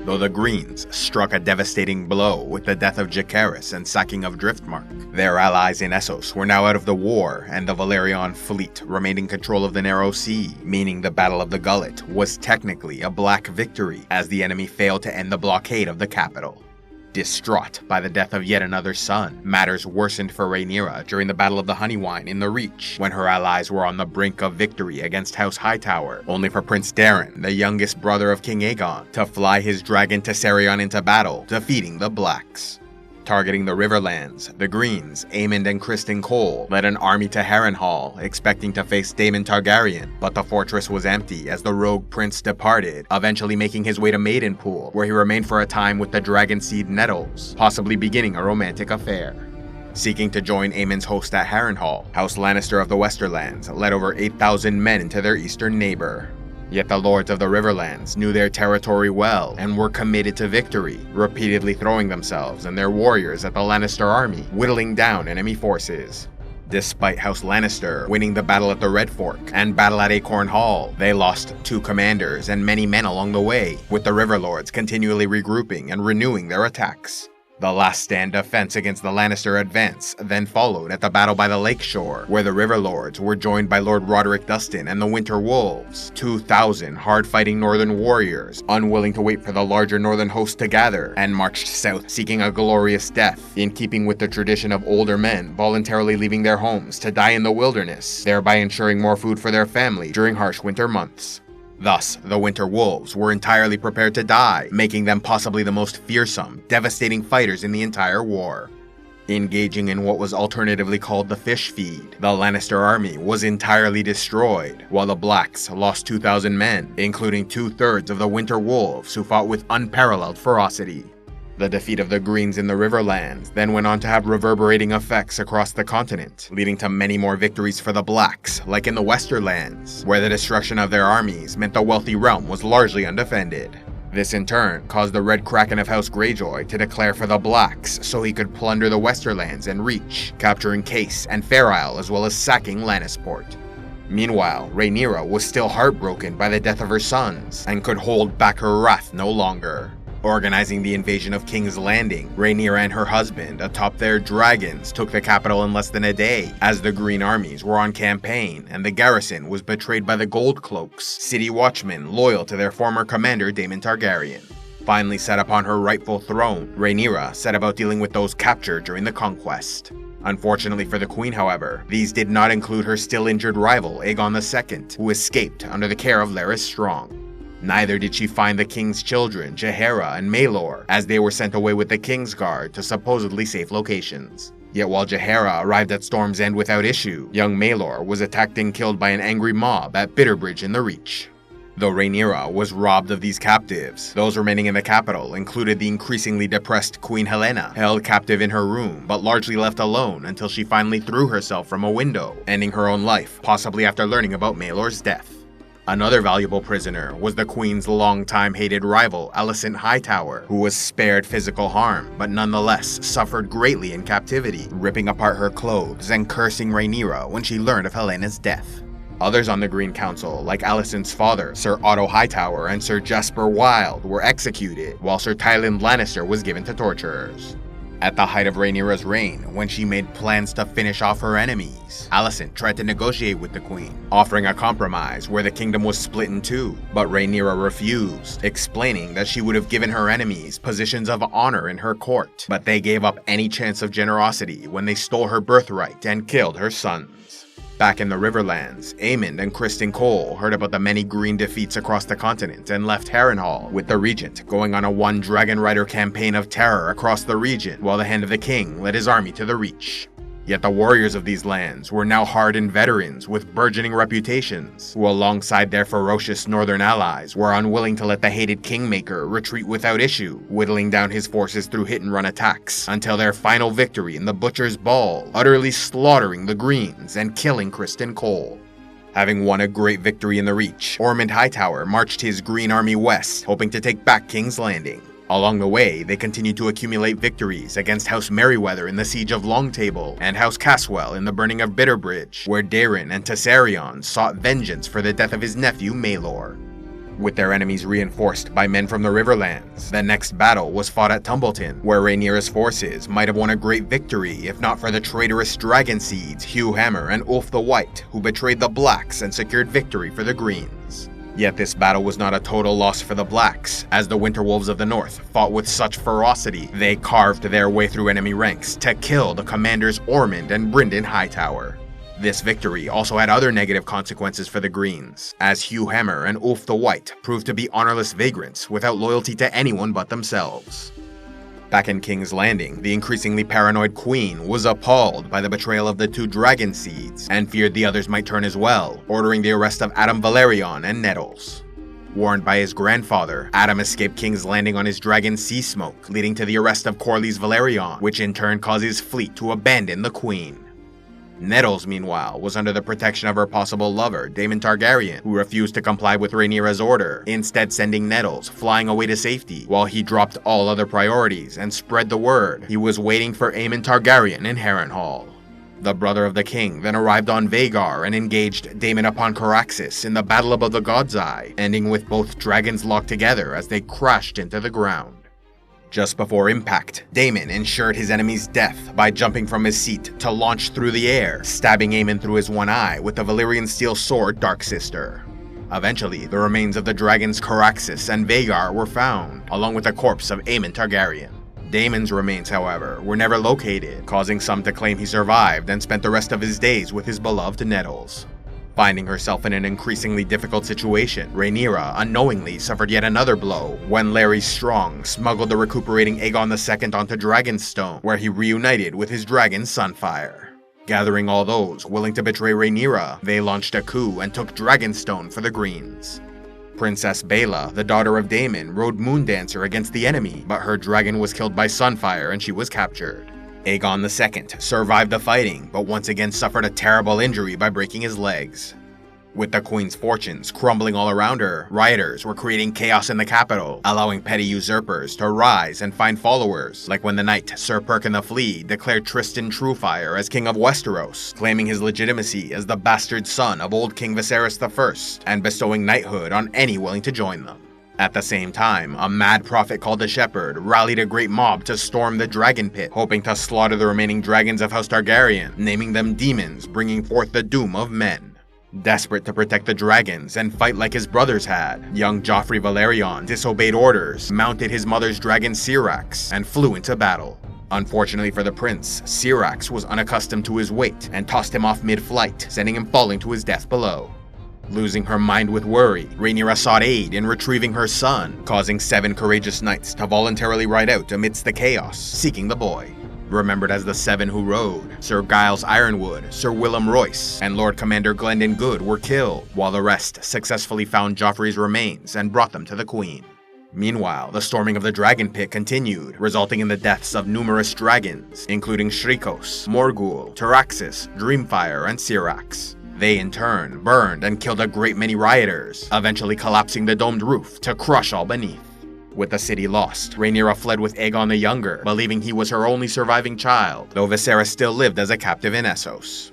though the Greens struck a devastating blow with the death of Jacaerys and sacking of Driftmark. Their allies in Essos were now out of the war, and the Valerian fleet remained in control of the Narrow Sea, meaning the Battle of the Gullet was technically a black victory, as the enemy failed to end the blockade of the capital. Distraught by the death of yet another son, matters worsened for Rhaenyra during the Battle of the Honeywine in the Reach, when her allies were on the brink of victory against House Hightower, only for Prince Daeron, the youngest brother of King Aegon, to fly his dragon Tessarion into battle, defeating the Blacks. Targeting the Riverlands, the Greens, Aemond and Criston Cole, led an army to Harrenhal, expecting to face Daemon Targaryen, but the fortress was empty as the rogue prince departed, eventually making his way to Maidenpool, where he remained for a time with the Dragonseed Nettles, possibly beginning a romantic affair. Seeking to join Aemond's host at Harrenhal, House Lannister of the Westerlands led over 8,000 men into their eastern neighbor. Yet the lords of the Riverlands knew their territory well and were committed to victory, repeatedly throwing themselves and their warriors at the Lannister army, whittling down enemy forces. Despite House Lannister winning the battle at the Red Fork and battle at Acorn Hall, they lost 2 commanders and many men along the way, with the Riverlords continually regrouping and renewing their attacks. The last stand defense against the Lannister advance then followed at the Battle by the Lakeshore, where the Riverlords were joined by Lord Roderick Dustin and the Winter Wolves, 2,000 hard-fighting northern warriors, unwilling to wait for the larger northern host to gather, and marched south seeking a glorious death, in keeping with the tradition of older men voluntarily leaving their homes to die in the wilderness, thereby ensuring more food for their family during harsh winter months. Thus, the Winter Wolves were entirely prepared to die, making them possibly the most fearsome, devastating fighters in the entire war. Engaging in what was alternatively called the Fishfeed, the Lannister army was entirely destroyed, while the Blacks lost 2,000 men, including 2/3 of the Winter Wolves who fought with unparalleled ferocity. The defeat of the Greens in the Riverlands then went on to have reverberating effects across the continent, leading to many more victories for the Blacks, like in the Westerlands, where the destruction of their armies meant the wealthy realm was largely undefended. This in turn caused the Red Kraken of House Greyjoy to declare for the Blacks so he could plunder the Westerlands and Reach, capturing Case and Fair Isle as well as sacking Lannisport. Meanwhile, Rhaenyra was still heartbroken by the death of her sons, and could hold back her wrath no longer. Organizing the invasion of King's Landing, Rhaenyra and her husband, atop their dragons, took the capital in less than a day, as the Green armies were on campaign and the garrison was betrayed by the Gold Cloaks, city watchmen loyal to their former commander Daemon Targaryen. Finally set upon her rightful throne, Rhaenyra set about dealing with those captured during the conquest. Unfortunately for the Queen, however, these did not include her still injured rival Aegon II, who escaped under the care of Larys Strong. Neither did she find the king's children, Jaehaera and Maelor, as they were sent away with the Kingsguard to supposedly safe locations. Yet while Jaehaera arrived at Storm's End without issue, young Maelor was attacked and killed by an angry mob at Bitterbridge in the Reach. Though Rhaenyra was robbed of these captives, those remaining in the capital included the increasingly depressed Queen Helena, held captive in her room but largely left alone until she finally threw herself from a window, ending her own life, possibly after learning about Maelor's death. Another valuable prisoner was the Queen's longtime hated rival, Alicent Hightower, who was spared physical harm, but nonetheless suffered greatly in captivity, ripping apart her clothes and cursing Rhaenyra when she learned of Helena's death. Others on the Green Council, like Alicent's father, Sir Otto Hightower, and Sir Jasper Wilde, were executed, while Sir Tywin Lannister was given to torturers. At the height of Rhaenyra's reign, when she made plans to finish off her enemies, Alicent tried to negotiate with the Queen, offering a compromise where the kingdom was split in two, but Rhaenyra refused, explaining that she would have given her enemies positions of honor in her court, but they gave up any chance of generosity when they stole her birthright and killed her sons. Back in the Riverlands, Aemond and Criston Cole heard about the many Green defeats across the continent and left Harrenhal, with the Regent going on a one Dragon Rider campaign of terror across the region, while the Hand of the King led his army to the Reach. Yet the warriors of these lands were now hardened veterans with burgeoning reputations, who alongside their ferocious northern allies were unwilling to let the hated Kingmaker retreat without issue, whittling down his forces through hit-and-run attacks, until their final victory in the Butcher's Ball, utterly slaughtering the Greens and killing Criston Cole. Having won a great victory in the Reach, Ormond Hightower marched his Green army west, hoping to take back King's Landing. Along the way, they continued to accumulate victories against House Merryweather in the Siege of Longtable, and House Caswell in the burning of Bitterbridge, where Daeron and Tessarion sought vengeance for the death of his nephew Maelor. with their enemies reinforced by men from the Riverlands. The next battle was fought at Tumbleton, where Rhaenyra's forces might have won a great victory if not for the traitorous dragon seeds Hugh Hammer and Ulf the White, who betrayed the Blacks and secured victory for the Greens. Yet this battle was not a total loss for the Blacks, as the Winter Wolves of the North fought with such ferocity they carved their way through enemy ranks to kill the commanders Ormond and Brynden Hightower. This victory also had other negative consequences for the Greens, as Hugh Hammer and Ulf the White proved to be honorless vagrants without loyalty to anyone but themselves. Back in King's Landing, the increasingly paranoid Queen was appalled by the betrayal of the 2 dragon seeds and feared the others might turn as well, ordering the arrest of Adam Valerion and Nettles. Warned by his grandfather, Adam escaped King's Landing on his dragon Sea Smoke, leading to the arrest of Corlys Valerion, which in turn caused his fleet to abandon the Queen. Nettles, meanwhile, was under the protection of her possible lover, Daemon Targaryen, who refused to comply with Rhaenyra's order, instead sending Nettles flying away to safety, while he dropped all other priorities and spread the word he was waiting for Aemon Targaryen in Harrenhal. The brother of the king then arrived on Vhagar and engaged Daemon upon Caraxes in the Battle above the God's Eye, ending with both dragons locked together as they crashed into the ground. Just before impact, Daemon ensured his enemy's death by jumping from his seat to launch through the air, stabbing Aemon through his one eye with the Valyrian steel sword Dark Sister. Eventually, the remains of the dragons Caraxes and Vhagar were found, along with the corpse of Aemon Targaryen. Daemon's remains, however, were never located, causing some to claim he survived and spent the rest of his days with his beloved Nettles. Finding herself in an increasingly difficult situation, Rhaenyra unknowingly suffered yet another blow when Larry Strong smuggled the recuperating Aegon II onto Dragonstone, where he reunited with his dragon Sunfire. Gathering all those willing to betray Rhaenyra, they launched a coup and took Dragonstone for the Greens. Princess Baela, the daughter of Daemon, rode Moondancer against the enemy, but her dragon was killed by Sunfire and she was captured. Aegon II survived the fighting, but once again suffered a terrible injury by breaking his legs. With the Queen's fortunes crumbling all around her, rioters were creating chaos in the capital, allowing petty usurpers to rise and find followers, like when the knight Sir Perkin the Flea declared Tristan Truefire as King of Westeros, claiming his legitimacy as the bastard son of old King Viserys I and bestowing knighthood on any willing to join them. At the same time, a mad prophet called the Shepherd rallied a great mob to storm the dragon pit, hoping to slaughter the remaining dragons of House Targaryen, naming them demons, bringing forth the doom of men. Desperate to protect the dragons and fight like his brothers had, young Joffrey Valerion disobeyed orders, mounted his mother's dragon Syrax, and flew into battle. Unfortunately for the prince, Syrax was unaccustomed to his weight and tossed him off mid-flight, sending him falling to his death below. Losing her mind with worry, Rhaenyra sought aid in retrieving her son, causing 7 courageous knights to voluntarily ride out amidst the chaos, seeking the boy. Remembered as the 7 who rode, Sir Giles Ironwood, Sir Willem Royce, and Lord Commander Glendon Good were killed, while the rest successfully found Joffrey's remains and brought them to the Queen. Meanwhile, the storming of the dragon pit continued, resulting in the deaths of numerous dragons, including Shrikos, Morgul, Taraxis, Dreamfire, and Syrax. They in turn burned and killed a great many rioters, eventually collapsing the domed roof to crush all beneath. With the city lost, Rhaenyra fled with Aegon the Younger, believing he was her only surviving child, though Viserys still lived as a captive in Essos.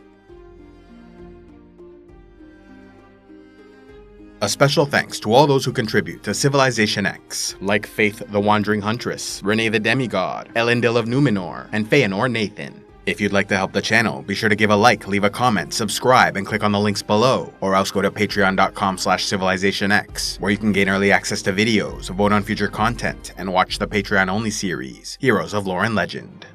A special thanks to all those who contribute to CivilizationEx, like Faith the Wandering Huntress, Renee the Demigod, Elendil of Numenor, and Feanor Nathan. If you'd like to help the channel, be sure to give a like, leave a comment, subscribe, and click on the links below, or else go to patreon.com/CivilizationEx, where you can gain early access to videos, vote on future content, and watch the Patreon-only series, Heroes of Lore and Legend.